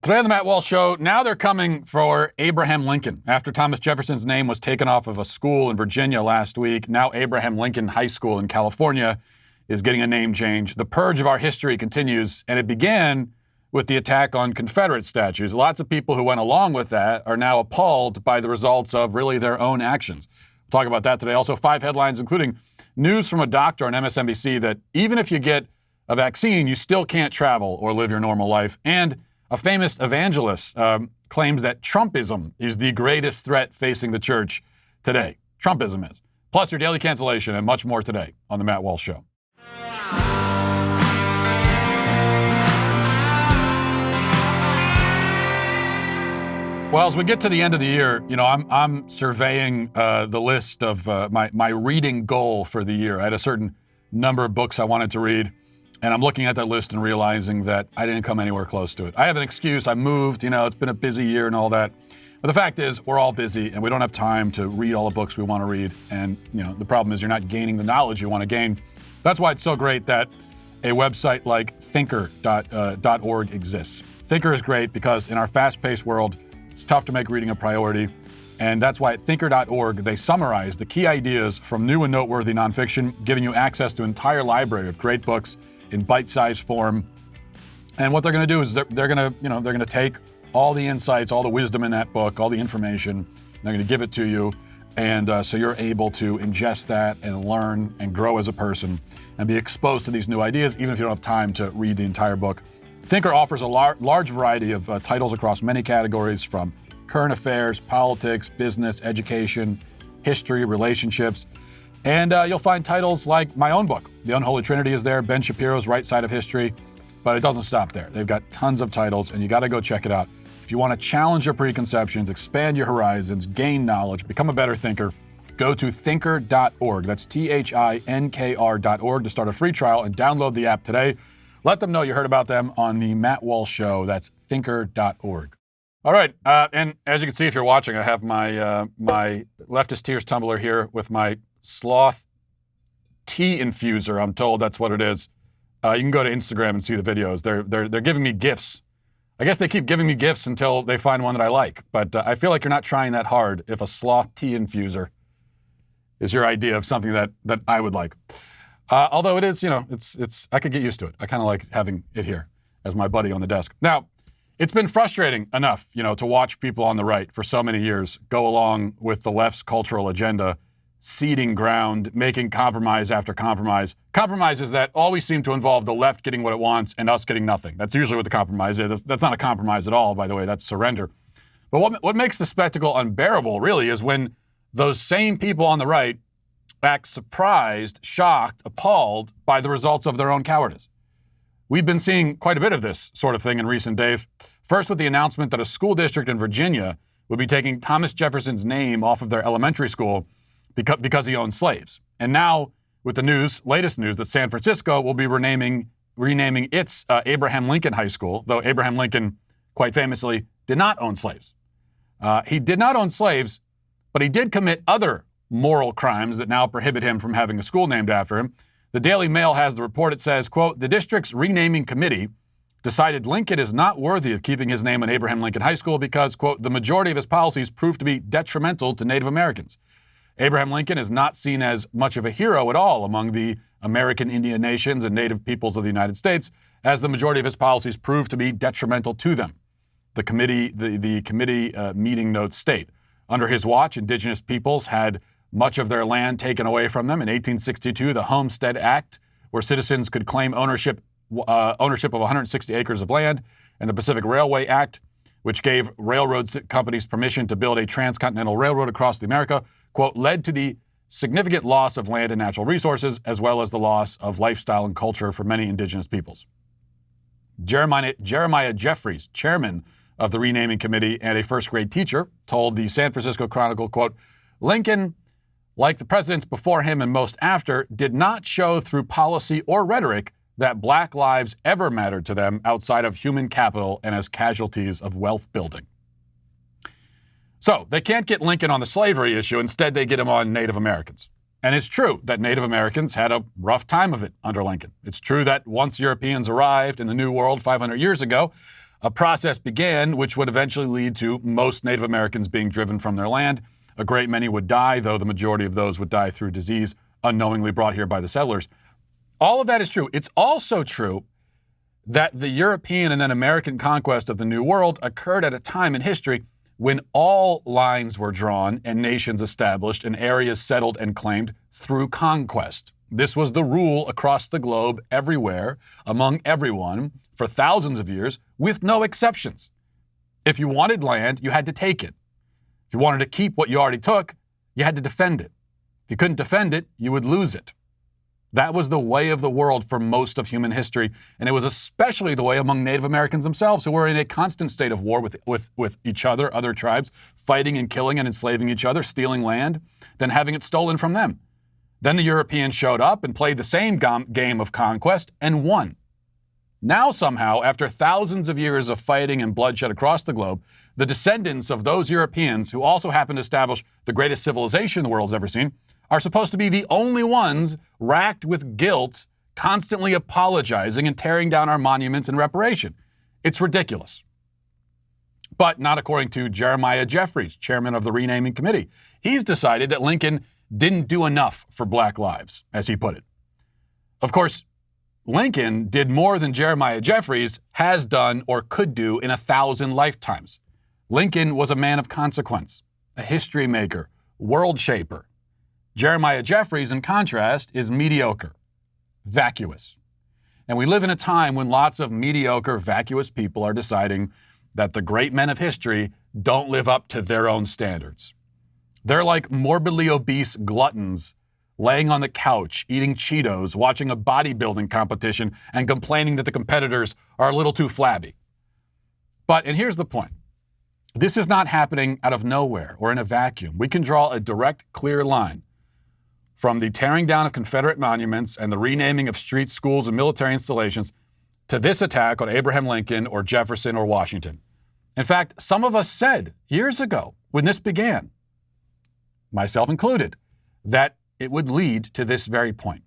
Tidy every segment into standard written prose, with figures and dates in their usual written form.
Today on the Matt Walsh Show, now they're coming for Abraham Lincoln. After Thomas Jefferson's name was taken off of a school in Virginia last week, now Abraham Lincoln High School in California is getting a name change. The purge of our history continues, and it began with the attack on Confederate statues. Lots of people who went along with that are now appalled by the results of really their own actions. We'll talk about that today. Also, 5 headlines, including news from a doctor on MSNBC that even if you get a vaccine, you still can't travel or live your normal life. And a famous evangelist claims that Trumpism is the greatest threat facing the church today. Trumpism is. Plus your daily cancellation and much more today on the Matt Walsh Show. Well, as we get to the end of the year, you know, I'm surveying the list of my reading goal for the year. I had a certain number of books I wanted to read. And I'm looking at that list and realizing that I didn't come anywhere close to it. I have an excuse. I moved, it's been a busy year and all that. But the fact is, we're all busy and we don't have time to read all the books we want to read. And, the problem is you're not gaining the knowledge you want to gain. That's why it's so great that a website like thinker.org exists. Thinker is great because in our fast-paced world, it's tough to make reading a priority. And that's why at thinker.org, they summarize the key ideas from new and noteworthy nonfiction, giving you access to an entire library of great books in bite-sized form. And what they're going to do is they're going to take all the insights, all the wisdom in that book, all the information, they're going to give it to you. And so you're able to ingest that and learn and grow as a person and be exposed to these new ideas, even if you don't have time to read the entire book. Thinker offers a large variety of titles across many categories, from current affairs, politics, business, education, history, relationships. And you'll find titles like my own book, The Unholy Trinity, is there, Ben Shapiro's Right Side of History, but it doesn't stop there. They've got tons of titles, and you got to go check it out. If you want to challenge your preconceptions, expand your horizons, gain knowledge, become a better thinker, go to thinker.org. That's THINKR.org to start a free trial and download the app today. Let them know you heard about them on the Matt Walsh Show. That's thinker.org. All right, and as you can see if you're watching, I have my my Leftist Tears tumbler here with my sloth tea infuser. I'm told that's what it is. You can go to Instagram and see the videos. They're giving me gifts. I guess they keep giving me gifts until they find one that I like. But I feel like you're not trying that hard if a sloth tea infuser is your idea of something that I would like. Although it is, it's I could get used to it. I kind of like having it here as my buddy on the desk. Now, it's been frustrating enough, to watch people on the right for so many years go along with the left's cultural agenda, ceding ground, making compromise after compromise. Compromise is that always seem to involve the left getting what it wants and us getting nothing. That's usually what the compromise is. That's not a compromise at all, by the way. That's surrender. But what makes the spectacle unbearable, really, is when those same people on the right act surprised, shocked, appalled by the results of their own cowardice. We've been seeing quite a bit of this sort of thing in recent days. First with the announcement that a school district in Virginia would be taking Thomas Jefferson's name off of their elementary school because he owned slaves. And now with the latest news that San Francisco will be renaming its Abraham Lincoln High School, though Abraham Lincoln, quite famously, did not own slaves. He did not own slaves, but he did commit other moral crimes that now prohibit him from having a school named after him. The Daily Mail has the report. It says, quote, the district's renaming committee decided Lincoln is not worthy of keeping his name in Abraham Lincoln High School because, quote, the majority of his policies proved to be detrimental to Native Americans. Abraham Lincoln is not seen as much of a hero at all among the American Indian nations and Native peoples of the United States, as the majority of his policies proved to be detrimental to them. The committee meeting notes state, under his watch, indigenous peoples had much of their land taken away from them. In 1862, the Homestead Act, where citizens could claim ownership of 160 acres of land, and the Pacific Railway Act, which gave railroad companies permission to build a transcontinental railroad across America, quote, led to the significant loss of land and natural resources, as well as the loss of lifestyle and culture for many indigenous peoples. Jeremiah Jeffries, chairman of the renaming committee and a first grade teacher, told the San Francisco Chronicle, quote, Lincoln, like the presidents before him and most after, did not show through policy or rhetoric that black lives ever mattered to them outside of human capital and as casualties of wealth building. So they can't get Lincoln on the slavery issue. Instead, they get him on Native Americans. And it's true that Native Americans had a rough time of it under Lincoln. It's true that once Europeans arrived in the New World 500 years ago, A process began which would eventually lead to most Native Americans being driven from their land. A great many would die, though the majority of those would die through disease unknowingly brought here by the settlers. All of that is true. It's also true that the European and then American conquest of the New World occurred at a time in history when all lines were drawn and nations established and areas settled and claimed through conquest. This was the rule across the globe, everywhere, among everyone, for thousands of years, with no exceptions. If you wanted land, you had to take it. If you wanted to keep what you already took, you had to defend it. If you couldn't defend it, you would lose it. That was the way of the world for most of human history, and it was especially the way among Native Americans themselves, who were in a constant state of war with each other tribes, fighting and killing and enslaving each other, stealing land, then having it stolen from them. Then the Europeans showed up and played the same game of conquest and won. Now somehow, after thousands of years of fighting and bloodshed across the globe, the descendants of those Europeans, who also happened to establish the greatest civilization the world's ever seen, are supposed to be the only ones racked with guilt, constantly apologizing and tearing down our monuments in reparation. It's ridiculous. But not according to Jeremiah Jeffries, chairman of the renaming committee. He's decided that Lincoln didn't do enough for black lives, as he put it. Of course, Lincoln did more than Jeremiah Jeffries has done or could do in 1,000 lifetimes. Lincoln was a man of consequence, a history maker, world shaper. Jeremiah Jeffries, in contrast, is mediocre, vacuous. And we live in a time when lots of mediocre, vacuous people are deciding that the great men of history don't live up to their own standards. They're like morbidly obese gluttons laying on the couch, eating Cheetos, watching a bodybuilding competition, and complaining that the competitors are a little too flabby. But, and here's the point, this is not happening out of nowhere or in a vacuum. We can draw a direct, clear line from the tearing down of Confederate monuments and the renaming of streets, schools, and military installations to this attack on Abraham Lincoln or Jefferson or Washington. In fact, some of us said years ago when this began, myself included, that it would lead to this very point,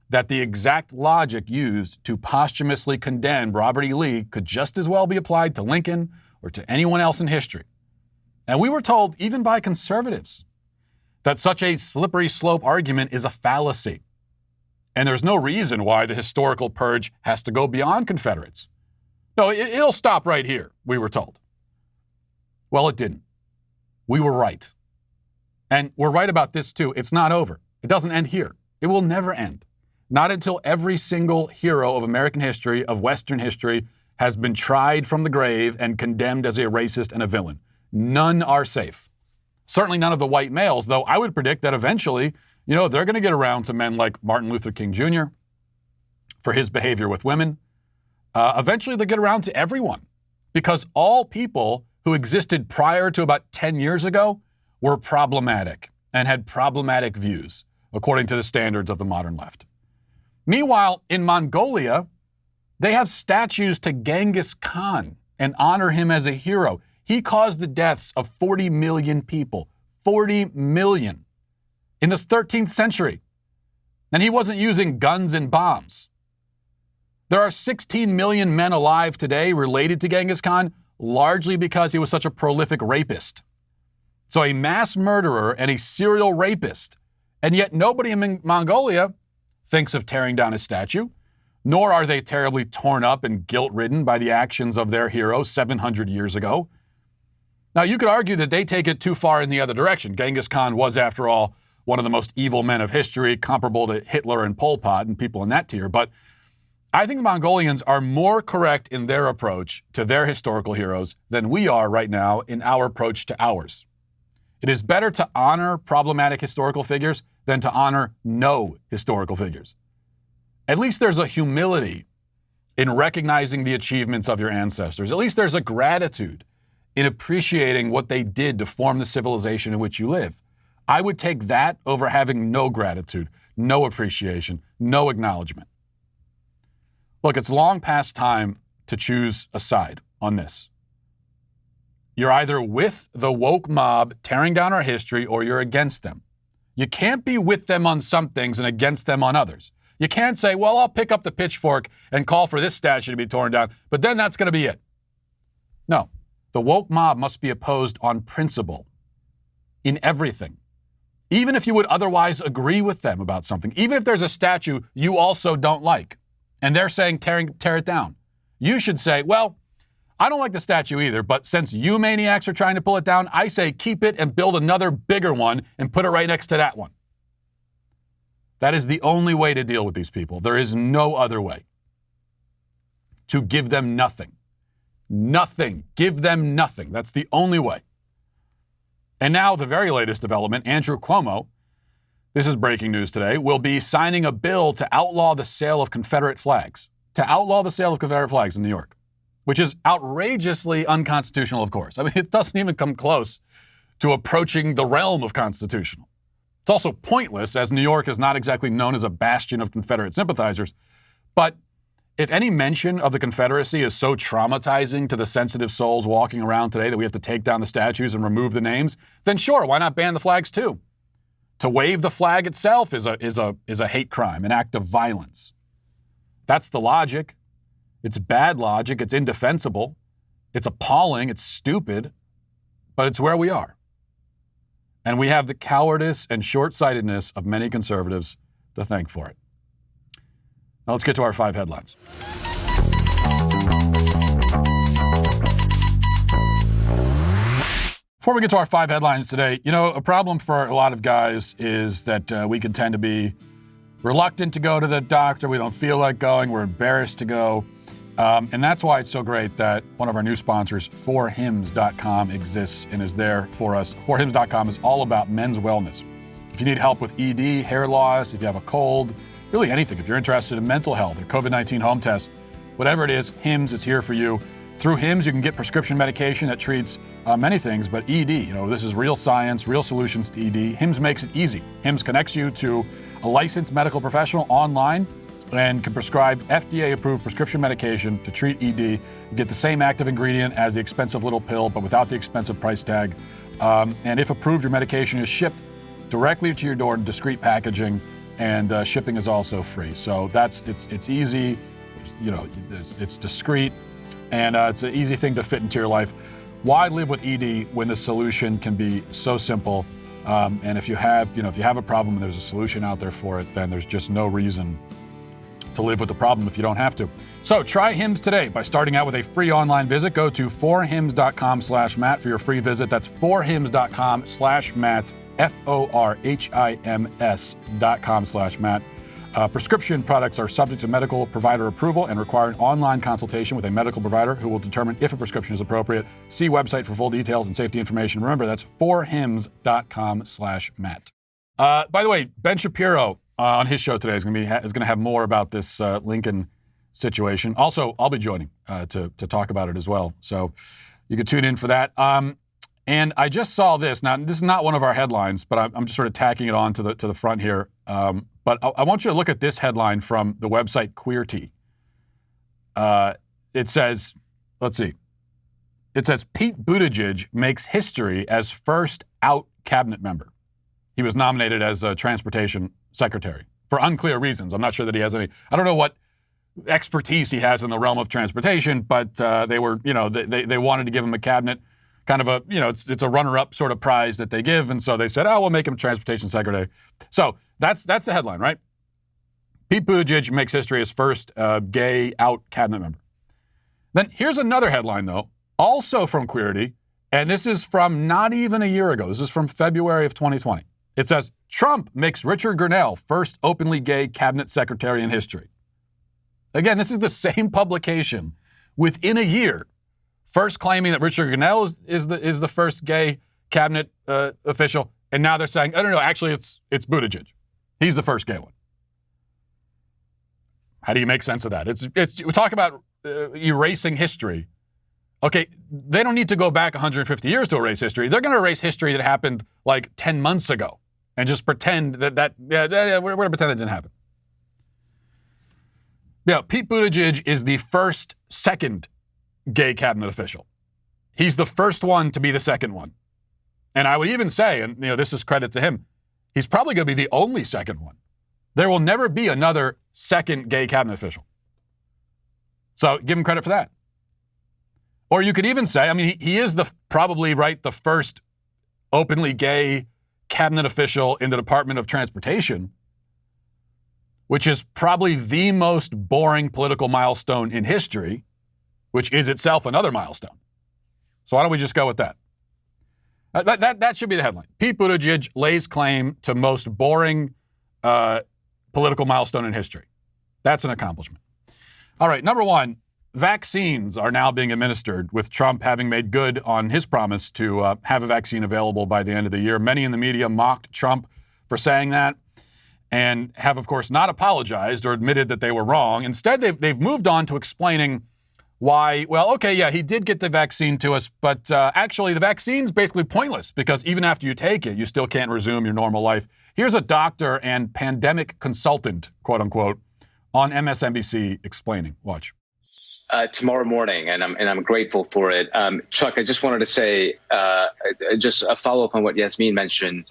that the exact logic used to posthumously condemn Robert E. Lee could just as well be applied to Lincoln or to anyone else in history. And we were told, even by conservatives, that such a slippery slope argument is a fallacy. And there's no reason why the historical purge has to go beyond Confederates. No, it'll stop right here, we were told. Well, it didn't. We were right. And we're right about this too. It's not over. It doesn't end here. It will never end. Not until every single hero of American history, of Western history, has been tried from the grave and condemned as a racist and a villain. None are safe. Certainly none of the white males, though I would predict that eventually, they're going to get around to men like Martin Luther King Jr. for his behavior with women. Eventually they'll get around to everyone, because all people who existed prior to about 10 years ago were problematic and had problematic views, according to the standards of the modern left. Meanwhile, in Mongolia, they have statues to Genghis Khan and honor him as a hero. He caused the deaths of 40 million people, 40 million, in the 13th century. And he wasn't using guns and bombs. There are 16 million men alive today related to Genghis Khan, largely because he was such a prolific rapist. So a mass murderer and a serial rapist. And yet nobody in Mongolia thinks of tearing down his statue, nor are they terribly torn up and guilt-ridden by the actions of their hero 700 years ago. Now, you could argue that they take it too far in the other direction. Genghis Khan was, after all, one of the most evil men of history, comparable to Hitler and Pol Pot and people in that tier. But I think the Mongolians are more correct in their approach to their historical heroes than we are right now in our approach to ours. It is better to honor problematic historical figures than to honor no historical figures. At least there's a humility in recognizing the achievements of your ancestors. At least there's a gratitude in appreciating what they did to form the civilization in which you live. I would take that over having no gratitude, no appreciation, no acknowledgement. Look, it's long past time to choose a side on this. You're either with the woke mob tearing down our history, or you're against them. You can't be with them on some things and against them on others. You can't say, well, I'll pick up the pitchfork and call for this statue to be torn down, but then that's going to be it. No. The woke mob must be opposed on principle in everything. Even if you would otherwise agree with them about something, even if there's a statue you also don't like, and they're saying tear it down, you should say, well, I don't like the statue either, but since you maniacs are trying to pull it down, I say keep it and build another bigger one and put it right next to that one. That is the only way to deal with these people. There is no other way. To give them nothing. Nothing. Give them nothing. That's the only way. And now the very latest development, Andrew Cuomo, this is breaking news today, will be signing a bill to outlaw the sale of Confederate flags. To outlaw the sale of Confederate flags in New York, which is outrageously unconstitutional, of course. I mean, it doesn't even come close to approaching the realm of constitutional. It's also pointless, as New York is not exactly known as a bastion of Confederate sympathizers. But if any mention of the Confederacy is so traumatizing to the sensitive souls walking around today that we have to take down the statues and remove the names, then sure, why not ban the flags too? To wave the flag itself is a hate crime, an act of violence. That's the logic. It's bad logic. It's indefensible. It's appalling. It's stupid. But it's where we are. And we have the cowardice and short-sightedness of many conservatives to thank for it. Now let's get to our 5 headlines. Before we get to our 5 headlines today, a problem for a lot of guys is that we can tend to be reluctant to go to the doctor. We don't feel like going. We're embarrassed to go. And that's why it's so great that one of our new sponsors, forhims.com, exists and is there for us. Forhims.com is all about men's wellness. If you need help with ED, hair loss, if you have a cold, really anything, if you're interested in mental health or COVID-19 home tests, whatever it is, Hims is here for you. Through Hims, you can get prescription medication that treats many things, but ED, this is real science, real solutions to ED. Hims makes it easy. Hims connects you to a licensed medical professional online and can prescribe FDA-approved prescription medication to treat ED. You get the same active ingredient as the expensive little pill, but without the expensive price tag. And if approved, your medication is shipped directly to your door in discreet packaging, and shipping is also free. So it's easy, it's discreet, and it's an easy thing to fit into your life. Why live with ED when the solution can be so simple? And if you have a problem and there's a solution out there for it, then there's just no reason to live with the problem if you don't have to. So try Hims today by starting out with a free online visit. Go to forhims.com/Matt for your free visit. That's forhims.com/Matt, forhims.com/Matt. Prescription products are subject to medical provider approval and require an online consultation with a medical provider who will determine if a prescription is appropriate. See website for full details and safety information. Remember, that's forhims.com/Matt. By the way, Ben Shapiro on his show today is going to have more about this Lincoln situation. Also, I'll be joining to talk about it as well. So you can tune in for that. And I just saw this. Now, this is not one of our headlines, but I'm just sort of tacking it on to the front here. But I want you to look at this headline from the website Queerty. It says, let's see. It says, Pete Buttigieg makes history as first out cabinet member. He was nominated as a transportation secretary for unclear reasons. I'm not sure that he has any, I don't know what expertise he has in the realm of transportation, but they wanted to give him a cabinet, kind of a, it's a runner-up sort of prize that they give. And so they said, we'll make him transportation secretary. So that's the headline, right? Pete Buttigieg makes history as first gay out cabinet member. Then here's another headline, though, also from Queerty, and this is from not even a year ago. This is from February of 2020. It says, Trump makes Richard Grenell first openly gay cabinet secretary in history. Again, this is the same publication within a year, first claiming that Richard Grenell is the first gay cabinet official, and now they're saying, oh, no, actually it's Buttigieg. He's the first gay one. How do you make sense of that? We talk about erasing history. Okay, they don't need to go back 150 years to erase history. They're going to erase history that happened like 10 months ago and just pretend we're going to pretend that didn't happen. Yeah, Pete Buttigieg is the second gay cabinet official. He's the first one to be the second one. And I would even say, and this is credit to him, he's probably going to be the only second one. There will never be another second gay cabinet official. So give him credit for that. Or you could even say, I mean, he is probably the first openly gay cabinet official in the Department of Transportation, which is probably the most boring political milestone in history, which is itself another milestone. So why don't we just go with that? That should be the headline. Pete Buttigieg lays claim to most boring political milestone in history. That's an accomplishment. All right, number one, vaccines are now being administered, with Trump having made good on his promise to have a vaccine available by the end of the year. Many in the media mocked Trump for saying that and have, of course, not apologized or admitted that they were wrong. Instead, they've moved on to explaining why, well, okay, yeah, he did get the vaccine to us, but actually the vaccine's basically pointless because even after you take it, you still can't resume your normal life. Here's a doctor and pandemic consultant, quote unquote, on MSNBC explaining. Watch. Tomorrow morning, and I'm grateful for it. Chuck, I just wanted to say, just a follow-up on what Yasmin mentioned.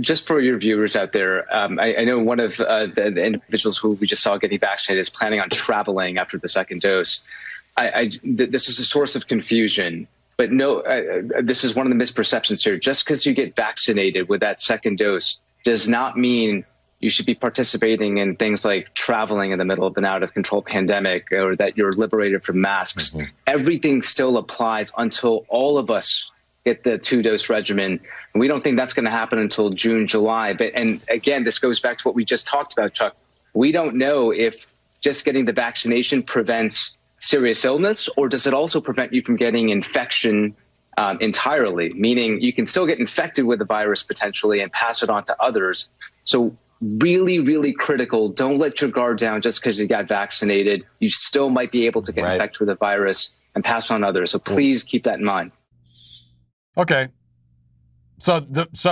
Just for your viewers out there, I know one of the individuals who we just saw getting vaccinated is planning on traveling after the second dose. This is a source of confusion, but no, this is one of the misperceptions here. Just because you get vaccinated with that second dose does not mean you should be participating in things like traveling in the middle of an out-of-control pandemic or that you're liberated from masks. Mm-hmm. Everything still applies until all of us get the 2-dose regimen. And we don't think that's going to happen until June, July. And again, this goes back to what we just talked about, Chuck. We don't know if just getting the vaccination prevents serious illness, or does it also prevent you from getting infection entirely, meaning you can still get infected with the virus potentially and pass it on to others. So really, really critical. Don't let your guard down just because you got vaccinated. You still might be able to get infected with the virus and pass on others. So please keep that in mind. Okay. So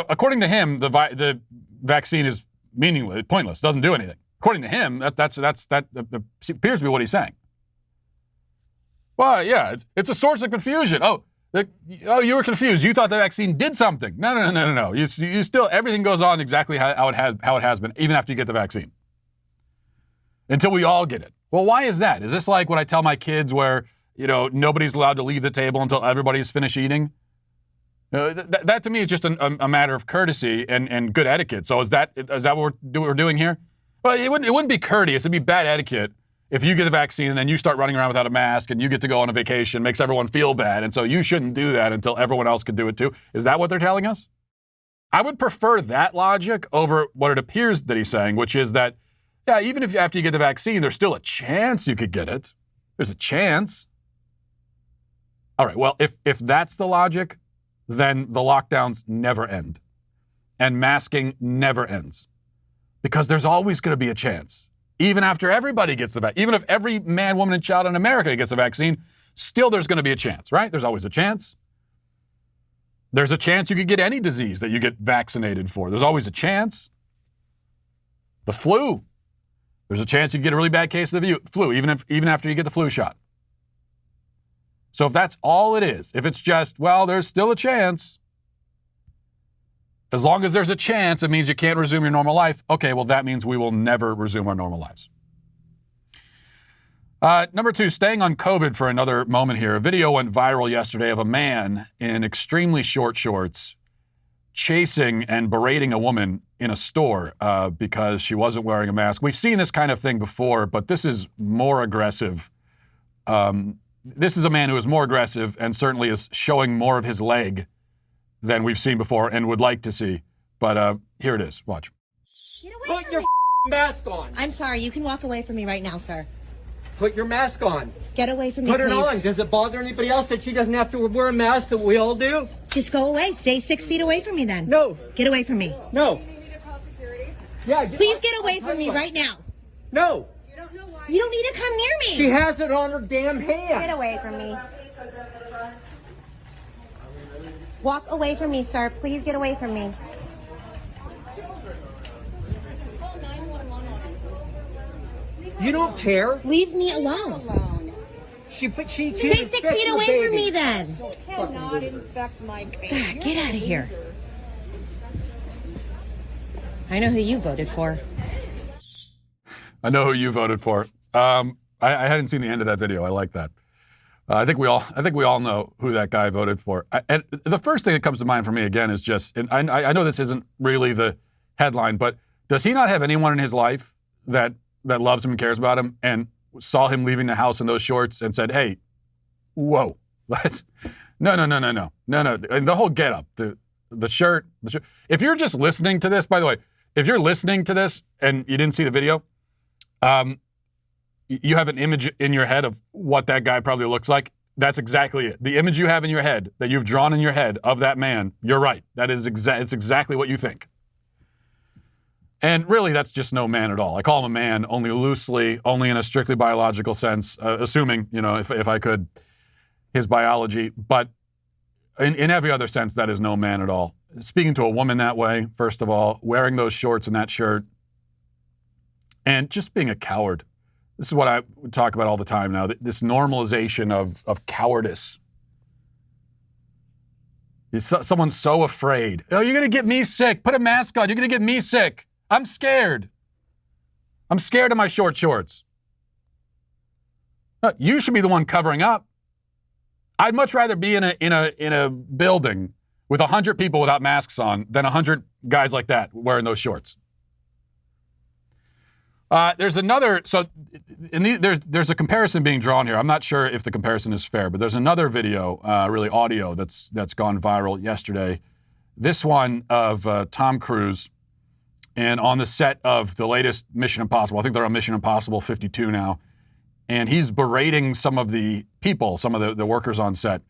according to him, the vaccine is meaningless, pointless, doesn't do anything. According to him, that appears to be what he's saying. Well, yeah, it's a source of confusion. Oh, you were confused. You thought the vaccine did something. No. You still, everything goes on exactly how it has been, even after you get the vaccine. Until we all get it. Well, why is that? Is this like what I tell my kids where, nobody's allowed to leave the table until everybody's finished eating? That to me is just a matter of courtesy and good etiquette. So is that what we're doing here? Well, it wouldn't be courteous. It'd be bad etiquette if you get the vaccine and then you start running around without a mask and you get to go on a vacation, makes everyone feel bad. And so you shouldn't do that until everyone else can do it too. Is that what they're telling us? I would prefer that logic over what it appears that he's saying, which is that, yeah, even if after you get the vaccine, there's still a chance you could get it. There's a chance. All right, well, if that's the logic, then the lockdowns never end. And masking never ends. Because there's always going to be a chance. Even after everybody gets the vaccine, even if every man, woman, and child in America gets a vaccine, still there's going to be a chance, right? There's always a chance. There's a chance you could get any disease that you get vaccinated for. There's always a chance. The flu. There's a chance you get a really bad case of the flu, even after you get the flu shot. So if that's all it is, if it's just, well, there's still a chance. As long as there's a chance, it means you can't resume your normal life. Okay, well, that means we will never resume our normal lives. Number two, staying on COVID for another moment here. A video went viral yesterday of a man in extremely short shorts chasing and berating a woman in a store because she wasn't wearing a mask. We've seen this kind of thing before, but this is more aggressive. This is a man who is more aggressive and certainly is showing more of his leg than we've seen before and would like to see. But here it is. Watch. Put your mask on. I'm sorry. You can walk away from me right now, sir. Put your mask on. Get away from me, Put it please. on. Does it bother anybody else that she doesn't have to wear a mask that we all do? Just go away. Stay 6 feet away from me then. No. Get away from me. No. Yeah. Please get away from me right now. No. You don't need to come near me. She has it on her damn hand. Get away from me. Walk away from me, sir. Please get away from me. You don't care. Leave me alone. She Stay 6 feet away from me then. Cannot infect my baby. God, get out of here. I know who you voted for. I know who you voted for. I hadn't seen the end of that video. I like that. I think we all know who that guy voted for. And the first thing that comes to mind for me again is just, and I know this isn't really the headline, but does he not have anyone in his life that loves him and cares about him and saw him leaving the house in those shorts and said, "Hey, whoa, no." And the whole getup, the shirt. If you're just listening to this, by the way, if you're listening to this and you didn't see the video, you have an image in your head of what that guy probably looks like. That's exactly it. The image you have in your head, that you've drawn in your head of that man, you're right. That is it's exactly what you think. And really, that's just no man at all. I call him a man only loosely, only in a strictly biological sense, assuming, if I could, his biology. But in every other sense, that is no man at all. Speaking to a woman that way, first of all, wearing those shorts and that shirt, and just being a coward. This is what I would talk about all the time now, this normalization of cowardice. Someone's so afraid. Oh, you're going to get me sick. Put a mask on. You're going to get me sick. I'm scared. I'm scared of my short shorts. No, you should be the one covering up. I'd much rather be in a building with 100 people without masks on than 100 guys like that wearing those shorts. There's a comparison being drawn here. I'm not sure if the comparison is fair, but there's another video, really audio, that's gone viral yesterday. This one of Tom Cruise, and on the set of the latest Mission Impossible. I think they're on Mission Impossible 52 now, and he's berating some of the people, some of the workers on set,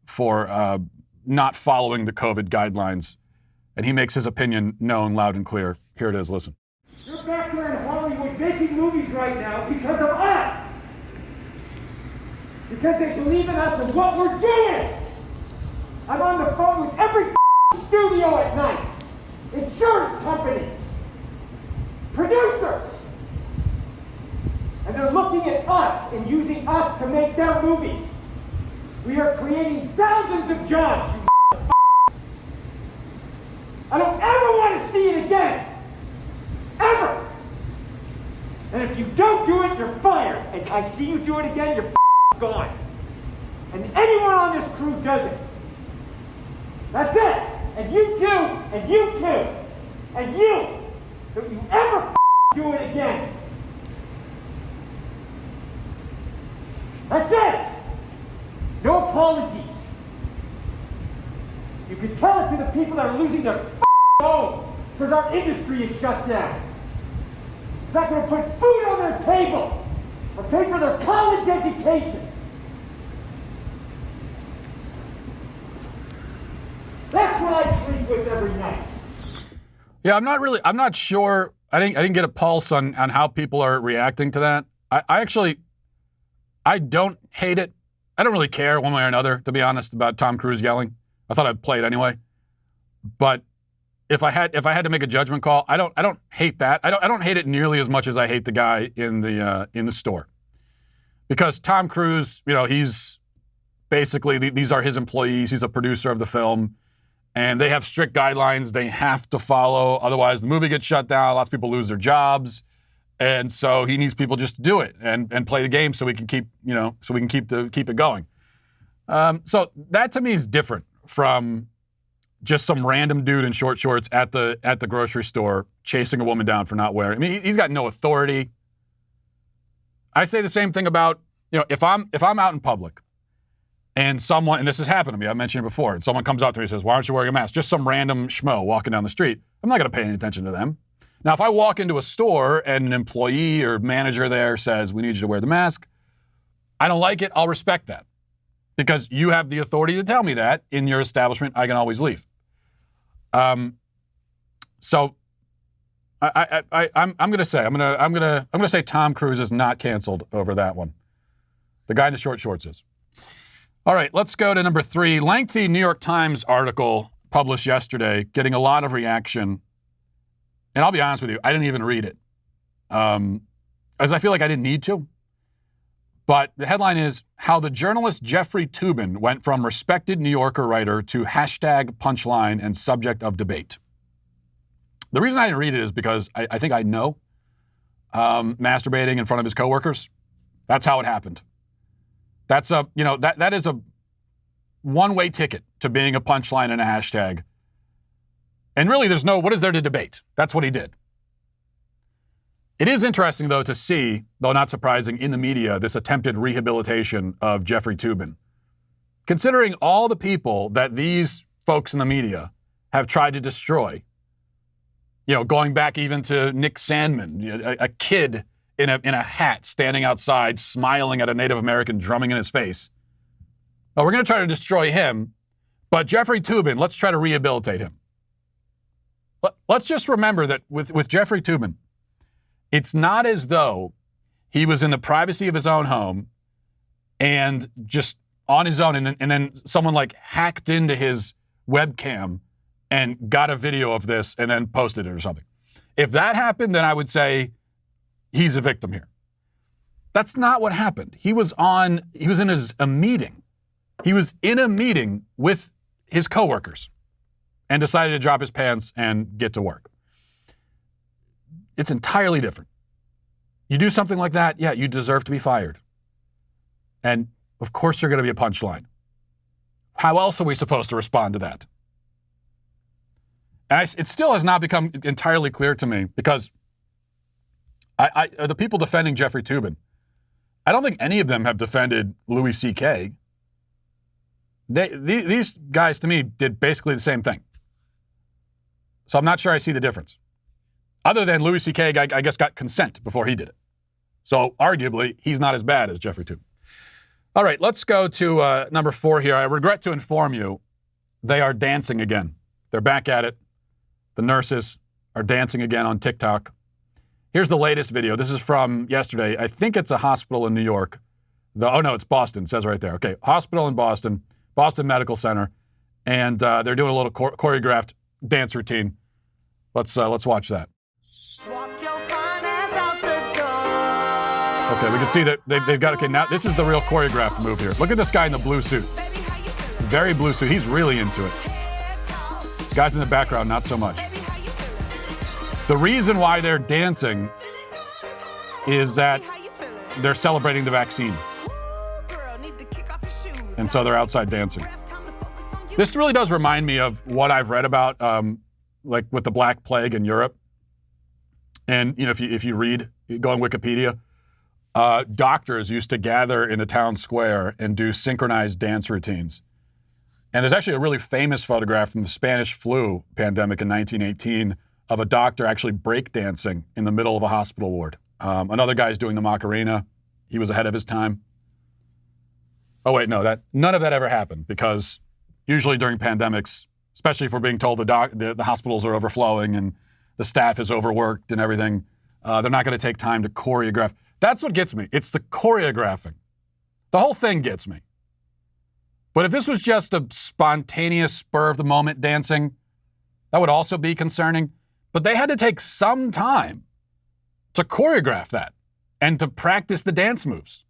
for not following the COVID guidelines, and he makes his opinion known loud and clear. Here it is. Listen. You're back there in Hollywood making movies right now because of us. Because they believe in us and what we're doing. I'm on the phone with every studio at night. Insurance companies. Producers. And they're looking at us and using us to make their movies. We are creating thousands of jobs, you I don't ever want to see it again. Ever! And if you don't do it, you're fired. And I see you do it again, you're gone. And anyone on this crew does it. That's it. And you too, and you too, and you. Don't you ever do it again. That's it. No apologies. You can tell it to the people that are losing their homes because our industry is shut down. It's not going to put food on their table or pay for their college education. That's what I sleep with every night. Yeah, I'm not sure. I didn't get a pulse on how people are reacting to that. I don't hate it. I don't really care one way or another, to be honest, about Tom Cruise yelling. I thought I'd play it anyway. But if I had to make a judgment call, I don't hate that. I don't hate it nearly as much as I hate the guy in the store. Because Tom Cruise, he's basically, these are his employees. He's a producer of the film. And they have strict guidelines they have to follow. Otherwise, the movie gets shut down. Lots of people lose their jobs. And so he needs people just to do it and play the game so we can keep it going. So that to me is different from just some random dude in short shorts at the grocery store chasing a woman down for not wearing. I mean, he's got no authority. I say the same thing about, if I'm out in public and someone, and this has happened to me, I've mentioned it before, and someone comes up to me and says, "Why aren't you wearing a mask?" Just some random schmo walking down the street. I'm not going to pay any attention to them. Now, if I walk into a store and an employee or manager there says, "We need you to wear the mask," I don't like it, I'll respect that. Because you have the authority to tell me that in your establishment, I can always leave. So I'm going to say Tom Cruise is not canceled over that one. The guy in the short shorts is. All right, let's go to number 3. Lengthy New York Times article published yesterday, getting a lot of reaction. And I'll be honest with you, I didn't even read it, as I feel like I didn't need to. But the headline is, how the journalist Jeffrey Toobin went from respected New Yorker writer to hashtag punchline and subject of debate. The reason I didn't read it is because I think I know masturbating in front of his coworkers. That's how it happened. That's that is a one-way ticket to being a punchline and a hashtag. And really, what is there to debate? That's what he did. It is interesting, though, to see, though not surprising, in the media, this attempted rehabilitation of Jeffrey Toobin. Considering all the people that these folks in the media have tried to destroy, going back even to Nick Sandmann, a kid in a hat standing outside, smiling at a Native American drumming in his face. Oh, we're going to try to destroy him, but Jeffrey Toobin, let's try to rehabilitate him. Let's just remember that with Jeffrey Toobin, it's not as though he was in the privacy of his own home and just on his own, and then someone like hacked into his webcam and got a video of this and then posted it or something. If that happened, then I would say he's a victim here. That's not what happened. He was in a meeting. He was in a meeting with his coworkers and decided to drop his pants and get to work. It's entirely different. You do something like that, yeah, you deserve to be fired. And of course you're going to be a punchline. How else are we supposed to respond to that? And it still has not become entirely clear to me because the people defending Jeffrey Toobin, I don't think any of them have defended Louis C.K. These guys, to me, did basically the same thing. So I'm not sure I see the difference. Other than Louis C.K., I guess, got consent before he did it. So arguably, he's not as bad as Jeffrey Toobin. All right, let's go to number 4 here. I regret to inform you, they are dancing again. They're back at it. The nurses are dancing again on TikTok. Here's the latest video. This is from yesterday. I think it's a hospital in New York. Oh, no, it's Boston. It says right there. Okay, hospital in Boston, Boston Medical Center. And they're doing a little choreographed dance routine. Let's watch that. Okay, we can see that they've got, okay, now this is the real choreographed move here. Look at this guy in the blue suit. Very blue suit. He's really into it. Guys in the background, not so much. The reason why they're dancing is that they're celebrating the vaccine. And so they're outside dancing. This really does remind me of what I've read about, like with the Black Plague in Europe. And, if you read, go on Wikipedia, doctors used to gather in the town square and do synchronized dance routines. And there's actually a really famous photograph from the Spanish flu pandemic in 1918 of a doctor actually breakdancing in the middle of a hospital ward. Another guy's doing the Macarena. He was ahead of his time. Oh, wait, no, none of that ever happened because usually during pandemics, especially if we're being told the hospitals are overflowing and the staff is overworked and everything, they're not going to take time to choreograph. That's what gets me. It's the choreographing. The whole thing gets me. But if this was just a spontaneous spur-of-the-moment dancing, that would also be concerning. But they had to take some time to choreograph that and to practice the dance moves.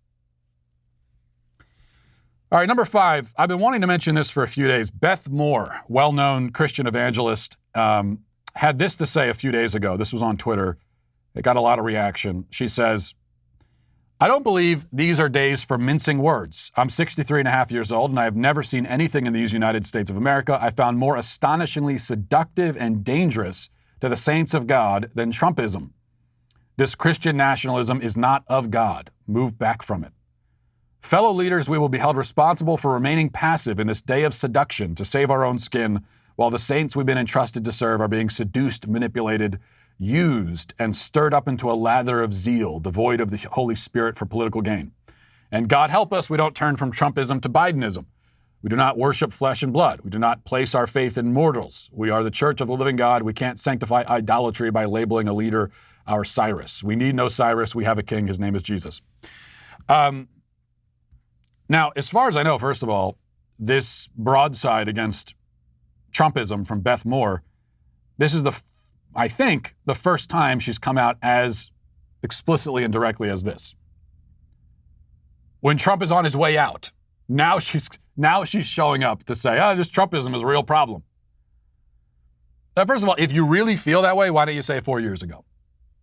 All right, number 5. I've been wanting to mention this for a few days. Beth Moore, well-known Christian evangelist, had this to say a few days ago. This was on Twitter. It got a lot of reaction. She says, I don't believe these are days for mincing words. I'm 63 and a half years old, and I have never seen anything in these United States of America I found more astonishingly seductive and dangerous to the saints of God than Trumpism. This Christian nationalism is not of God. Move back from it. Fellow leaders, we will be held responsible for remaining passive in this day of seduction to save our own skin, while the saints we've been entrusted to serve are being seduced, manipulated, used, and stirred up into a lather of zeal, devoid of the Holy Spirit for political gain. And God help us, we don't turn from Trumpism to Bidenism. We do not worship flesh and blood. We do not place our faith in mortals. We are the church of the living God. We can't sanctify idolatry by labeling a leader our Cyrus. We need no Cyrus. We have a king. His name is Jesus. Now, as far as I know, first of all, this broadside against Trumpism from Beth Moore, this is I think the first time she's come out as explicitly and directly as this. When Trump is on his way out, now she's showing up to say, this Trumpism is a real problem. Now, first of all, if you really feel that way, why didn't you say it 4 years ago?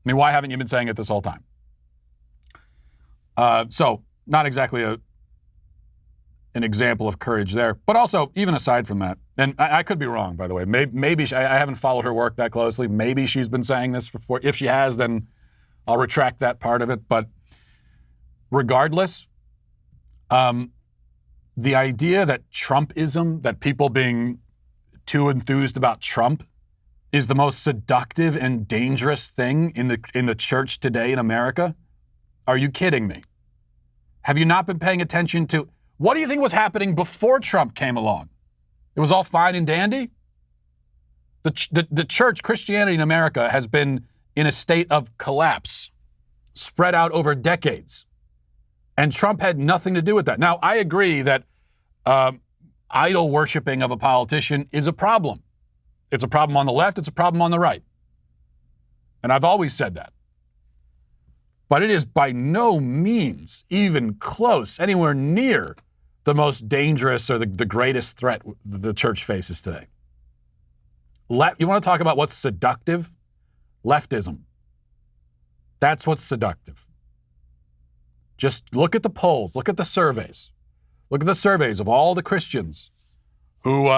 I mean, why haven't you been saying it this whole time? So not exactly an example of courage there. But also, even aside from that, and I could be wrong, by the way. Maybe I haven't followed her work that closely. Maybe she's been saying this before. If she has, then I'll retract that part of it. But regardless, the idea that Trumpism, that people being too enthused about Trump, is the most seductive and dangerous thing in the church today in America? Are you kidding me? Have you not been paying attention to what do you think was happening before Trump came along? It was all fine and dandy? The church, Christianity in America, has been in a state of collapse, spread out over decades. And Trump had nothing to do with that. Now, I agree that idol worshiping of a politician is a problem. It's a problem on the left. It's a problem on the right. And I've always said that. But it is by no means even close, anywhere near the most dangerous or the greatest threat the church faces today. You want to talk about what's seductive? Leftism. That's what's seductive. Just look at the polls. Look at the surveys. Look at the surveys of all the Christians who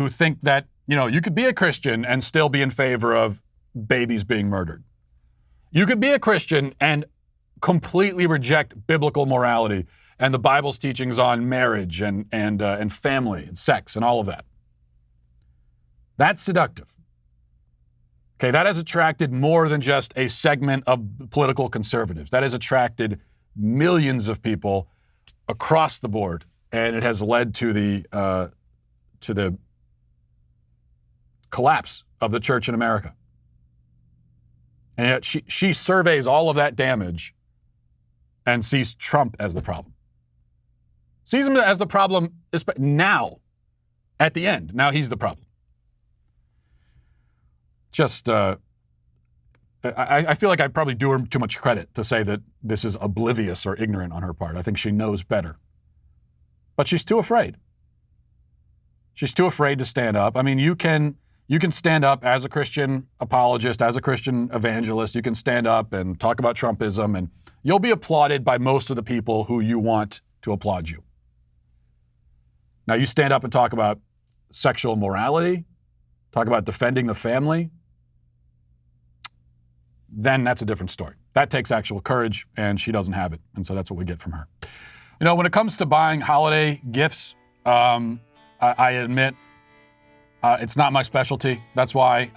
think that, you could be a Christian and still be in favor of babies being murdered. You could be a Christian and completely reject biblical morality and the Bible's teachings on marriage and family and sex and all of that. That's seductive. Okay, that has attracted more than just a segment of political conservatives. That has attracted millions of people across the board, and it has led to the collapse of the church in America. And yet she surveys all of that damage and sees Trump as the problem. Sees him as the problem now, at the end. Now he's the problem. Just, I feel like I probably do her too much credit to say that this is oblivious or ignorant on her part. I think she knows better. But she's too afraid. She's too afraid to stand up. I mean, you can stand up as a Christian apologist, as a Christian evangelist. You can stand up and talk about Trumpism, and you'll be applauded by most of the people who you want to applaud you. Now, you stand up and talk about sexual morality, talk about defending the family, then that's a different story. That takes actual courage, and she doesn't have it. And so that's what we get from her. When it comes to buying holiday gifts, I admit it's not my specialty. That's why,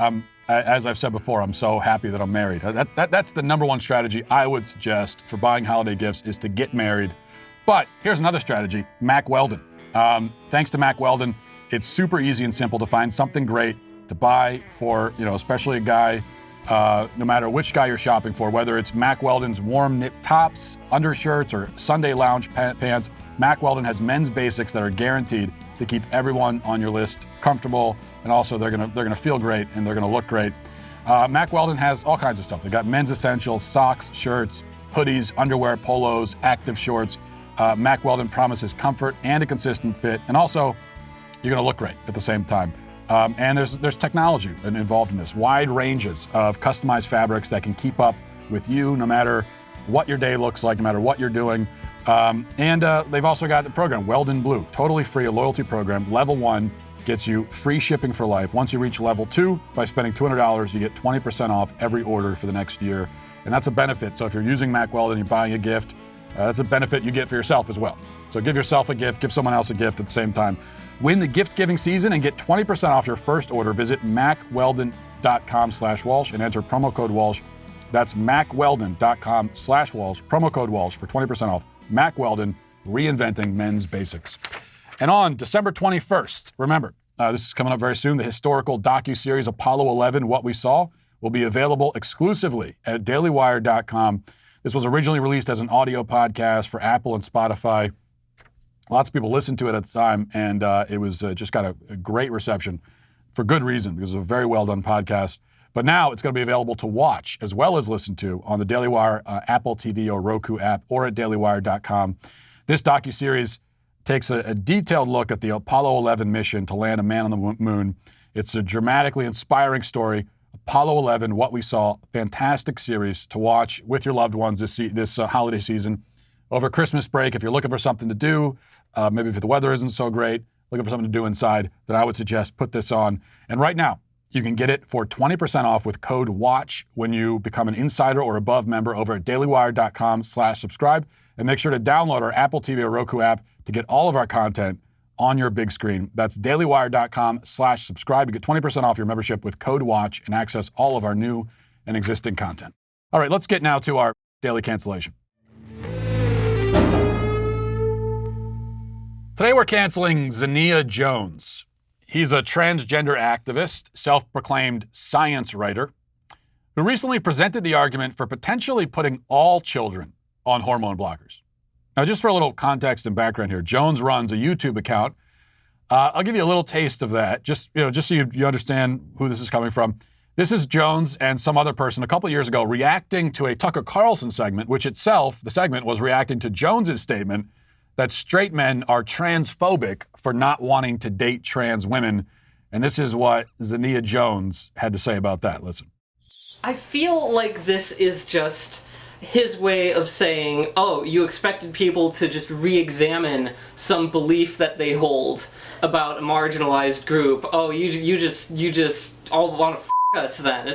as I've said before, I'm so happy that I'm married. That's the number one strategy I would suggest for buying holiday gifts is to get married. But here's another strategy, Mack Weldon. Thanks to Mack Weldon, it's super easy and simple to find something great to buy for, especially a guy, no matter which guy you're shopping for, whether it's Mack Weldon's warm knit tops, undershirts, or Sunday lounge pants. Mack Weldon has men's basics that are guaranteed to keep everyone on your list comfortable, and also they're gonna feel great and they're gonna look great. Mack Weldon has all kinds of stuff. They got men's essentials, socks, shirts, hoodies, underwear, polos, active shorts. Mack Weldon promises comfort and a consistent fit, and also you're gonna look great at the same time. And there's technology involved in this. Wide ranges of customized fabrics that can keep up with you no matter what your day looks like, no matter what you're doing. And they've also got the program, Weldon Blue, totally free, a loyalty program. Level 1 gets you free shipping for life. Once you reach level 2, by spending $200, you get 20% off every order for the next year. And that's a benefit. So if you're using Mack Weldon, you're buying a gift, that's a benefit you get for yourself as well. So give yourself a gift, give someone else a gift at the same time. Win the gift-giving season and get 20% off your first order. Visit MackWeldon.com/Walsh and enter promo code Walsh. That's MackWeldon.com/Walsh, promo code Walsh for 20% off. Mack Weldon, reinventing men's basics. And on December 21st, remember, this is coming up very soon, the historical docuseries Apollo 11, What We Saw, will be available exclusively at dailywire.com. This was originally released as an audio podcast for Apple and Spotify. Lots of people listened to it at the time, and it was just got a great reception for good reason, because it was a very well-done podcast. But now it's going to be available to watch as well as listen to on the Daily Wire Apple TV or Roku app or at dailywire.com. This docuseries takes a detailed look at the Apollo 11 mission to land a man on the moon. It's a dramatically inspiring story. Apollo 11, What We Saw, fantastic series to watch with your loved ones this holiday season. over Christmas break, if you're looking for something to do, maybe if the weather isn't so great, looking for something to do inside, then I would suggest put this on. And right now, you can get it for 20% off with code WATCH when you become an insider or above member over at dailywire.com/subscribe. And make sure to download our Apple TV or Roku app to get all of our content on your big screen. That's dailywire.com/subscribe. You get 20% off your membership with code WATCH and access all of our new and existing content. All right, let's get now to our daily cancellation. Today we're canceling Zinnia Jones. He's a transgender activist, self-proclaimed science writer, who recently presented the argument for potentially putting all children on hormone blockers. Now, just for a little context and background here, Jones runs a YouTube account. I'll give you a little taste of that, just so you understand who this is coming from. This is Jones and some other person a couple years ago reacting to a Tucker Carlson segment, which itself, the segment, was reacting to Jones's statement that straight men are transphobic for not wanting to date trans women. And this is what Zinnia Jones had to say about that. Listen. I feel like this is just his way of saying, oh, you expected people to just re-examine some belief that they hold about a marginalized group. Oh, you just all want to f*** us then.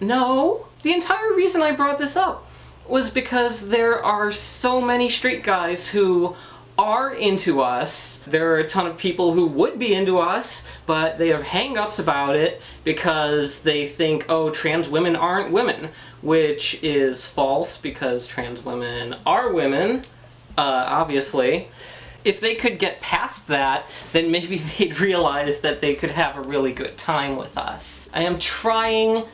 No. The entire reason I brought this up was because there are so many straight guys who are into us. There are a ton of people who would be into us, but they have hang-ups about it because they think, oh, trans women aren't women, which is false because trans women are women, obviously. If they could get past that, then maybe they'd realize that they could have a really good time with us. I am trying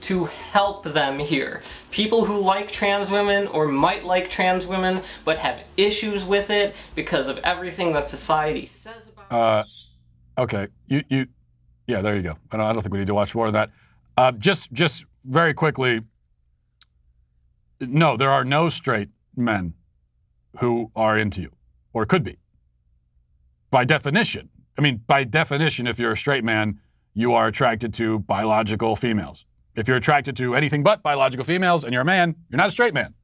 to help them here. People who like trans women or might like trans women but have issues with it because of everything that society says about it. Okay. Yeah, there you go. I don't think we need to watch more of that. Just very quickly, no, there are no straight men who are into you, or could be. By definition. By definition, if you're a straight man, you are attracted to biological females. If you're attracted to anything but biological females and you're a man, you're not a straight man,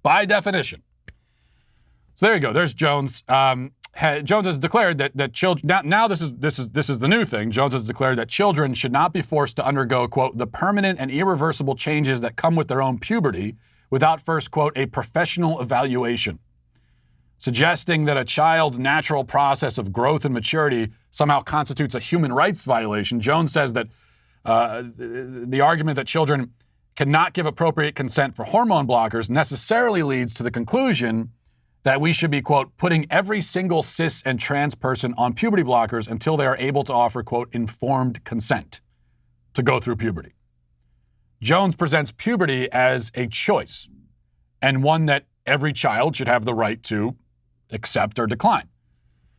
by definition. So there you go. There's Jones. Jones has declared that children. Now this is the new thing. Jones has declared that children should not be forced to undergo, quote, the permanent and irreversible changes that come with their own puberty without first, quote, a professional evaluation, suggesting that a child's natural process of growth and maturity somehow constitutes a human rights violation. Jones says that the argument that children cannot give appropriate consent for hormone blockers necessarily leads to the conclusion that we should be, quote, putting every single cis and trans person on puberty blockers until they are able to offer, quote, informed consent to go through puberty. Jones presents puberty as a choice and one that every child should have the right to accept or decline.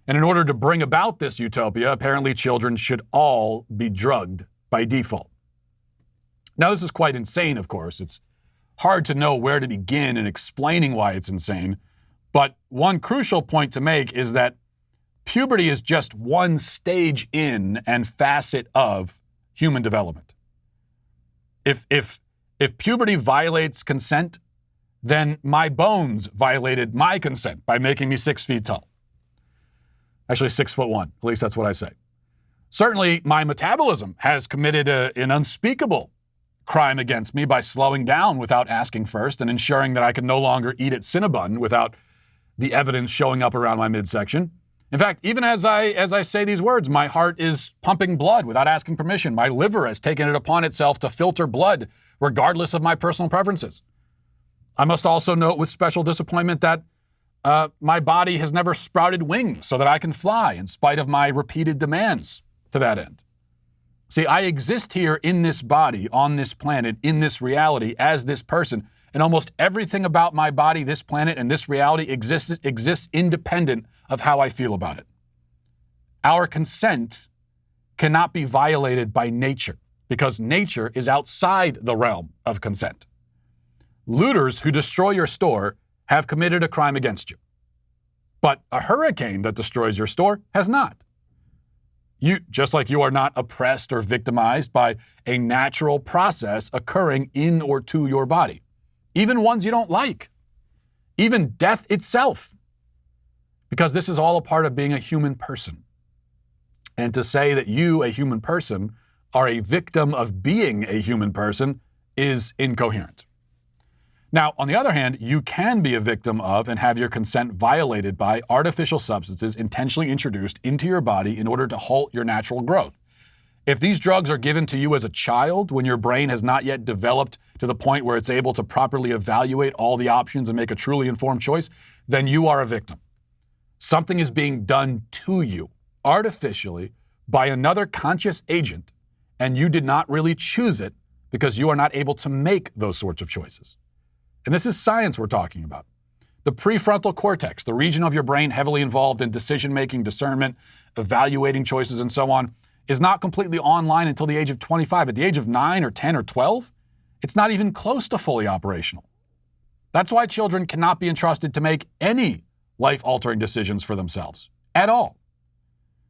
And in order to bring about this utopia, apparently children should all be drugged by default. Now, this is quite insane, of course. It's hard to know where to begin in explaining why it's insane. But one crucial point to make is that puberty is just one stage in and facet of human development. If puberty violates consent, then my bones violated my consent by making me 6 feet tall. Actually, 6'1", at least that's what I say. Certainly, my metabolism has committed an unspeakable crime against me by slowing down without asking first and ensuring that I can no longer eat at Cinnabon without the evidence showing up around my midsection. In fact, even as I say these words, my heart is pumping blood without asking permission. My liver has taken it upon itself to filter blood regardless of my personal preferences. I must also note with special disappointment that my body has never sprouted wings so that I can fly in spite of my repeated demands to that end. See, I exist here in this body, on this planet, in this reality, as this person, and almost everything about my body, this planet, and this reality exists independent of how I feel about it. Our consent cannot be violated by nature because nature is outside the realm of consent. Looters who destroy your store have committed a crime against you. But a hurricane that destroys your store has not. Just like you are not oppressed or victimized by a natural process occurring in or to your body, even ones you don't like. even death itself, because this is all a part of being a human person. And to say that you, a human person, are a victim of being a human person is incoherent. Now, on the other hand, you can be a victim of and have your consent violated by artificial substances intentionally introduced into your body in order to halt your natural growth. If these drugs are given to you as a child when your brain has not yet developed to the point where it's able to properly evaluate all the options and make a truly informed choice, then you are a victim. Something is being done to you artificially by another conscious agent, and you did not really choose it because you are not able to make those sorts of choices. And this is science we're talking about. The prefrontal cortex, the region of your brain heavily involved in decision-making, discernment, evaluating choices, and so on, is not completely online until the age of 25. At the age of 9 or 10 or 12, it's not even close to fully operational. That's why children cannot be entrusted to make any life-altering decisions for themselves at all.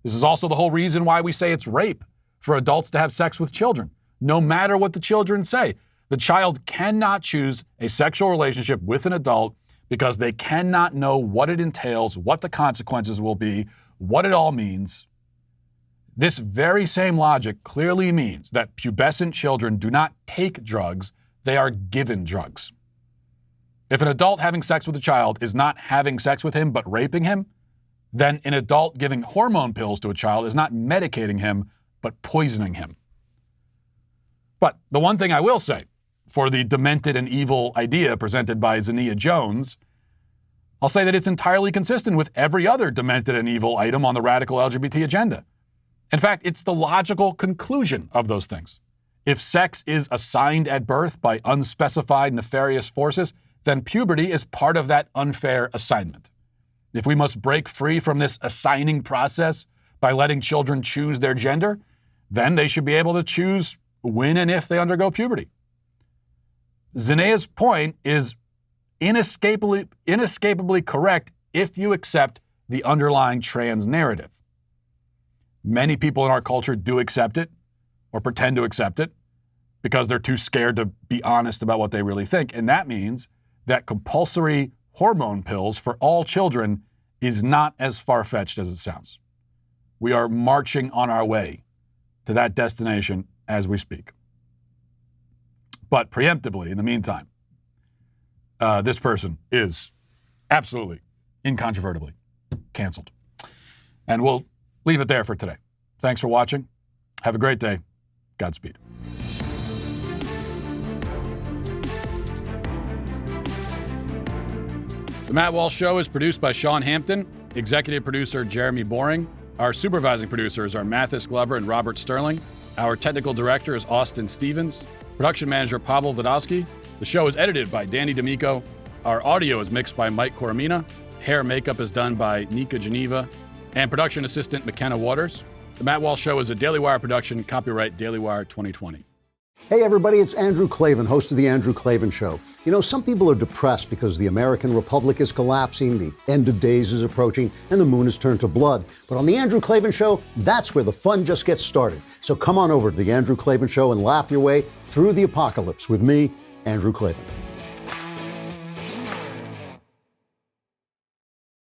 This is also the whole reason why we say it's rape for adults to have sex with children. No matter what the children say, the child cannot choose a sexual relationship with an adult because they cannot know what it entails, what the consequences will be, what it all means. This very same logic clearly means that pubescent children do not take drugs, they are given drugs. If an adult having sex with a child is not having sex with him but raping him, then an adult giving hormone pills to a child is not medicating him but poisoning him. But the one thing I will say for the demented and evil idea presented by Zinnia Jones, I'll say that it's entirely consistent with every other demented and evil item on the radical LGBT agenda. In fact, it's the logical conclusion of those things. If sex is assigned at birth by unspecified nefarious forces, then puberty is part of that unfair assignment. If we must break free from this assigning process by letting children choose their gender, then they should be able to choose when and if they undergo puberty. Zinnia's point is inescapably correct if you accept the underlying trans narrative. Many people in our culture do accept it or pretend to accept it because they're too scared to be honest about what they really think. And that means that compulsory hormone pills for all children is not as far-fetched as it sounds. We are marching on our way to that destination as we speak. But preemptively, in the meantime, this person is absolutely, incontrovertibly canceled. And we'll leave it there for today. Thanks for watching. Have a great day. Godspeed. The Matt Walsh Show is produced by Sean Hampton, executive producer Jeremy Boring. Our supervising producers are Mathis Glover and Robert Sterling. Our technical director is Austin Stevens. Production manager Pavel Vodosky. The show is edited by Danny D'Amico. Our audio is mixed by Mike Coromina. Hair and makeup is done by Nika Geneva. And production assistant McKenna Waters. The Matt Walsh Show is a Daily Wire production, copyright Daily Wire 2020. Hey everybody, it's Andrew Klavan, host of The Andrew Klavan Show. You know, some people are depressed because the American Republic is collapsing, the end of days is approaching, and the moon has turned to blood. But on The Andrew Klavan Show, that's where the fun just gets started. So come on over to The Andrew Klavan Show and laugh your way through the apocalypse with me, Andrew Klavan.